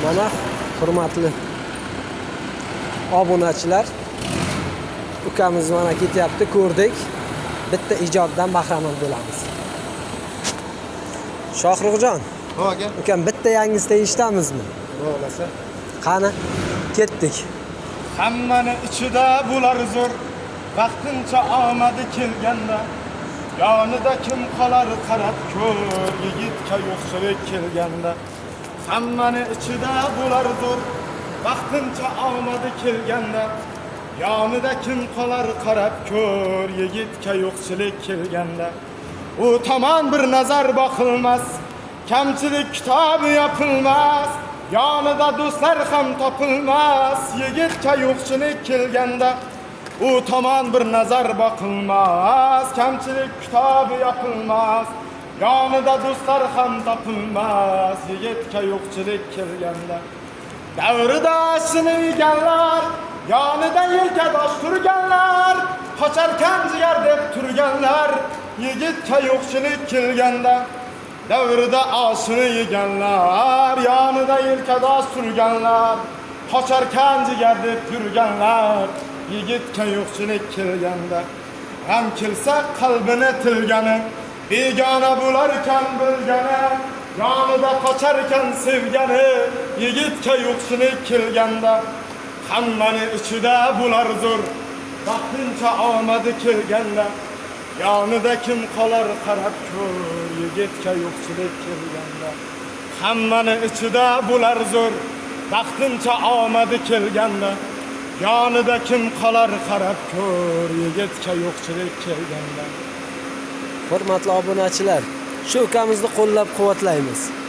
Mana hurmatli obunachilar, ukamiz mana ketyapti, ko'rdik. Bitta ijoddan bahramand bo'lamiz. Shohruxjon, Ho'ga. ukam bitta yangisida eshitamizmi? Bo'lasa. Qani, ketdik. Hammani ichida bular zo'r, vaqtincha omadi kelganda, yonida kim qolar qarab ko'r, yigitga yo'qchilik kelganda. Hammani ichida bular zo'r, vaqtincha omadi kelganda, yonida kim qolar qarab ko'r, yigitga yo'qchilik kelganda. U tomon bir nazar boqilmas, kamchilik kitobi yopilmas, yonida do'stlar ham topilmas, yigitga yo'qchilik kelganda. U tomon bir nazar boqilmas, kamchilik kitobi yopilmas, yonida do'stlar ham topilmas, yigitga yo'qchilik kelganda. Davrida shini yeganlar, yonida yelkadosh turganlar, qocharkan jigar deb turganlar, yigitga yo'qchilik kelganda. Davrida oshini yeganlar, yonida yelkadosh turganlar, qocharkan jigar deb turganlar, yigitga yo'qchilik kelganda. G'am kelsa qalbini tilgani, begona bo'larkan bilgani, yonida qocharkan sevgani, yigitga yo'qchilik kelganda. Hammani ichida bular zo'r, vaqtincha omadi kelganda, yonida kim qolar qarab ko'r, yigitga yo'qchilik kelganda. Hammani ichida bular zo'r, vaqtincha omadi kelganda, yonida kim qolar qarab ko'r, yigitga yo'qchilik kelganda. Hurmatli obunachilar, shu ukamizni qo'llab-quvvatlaymiz.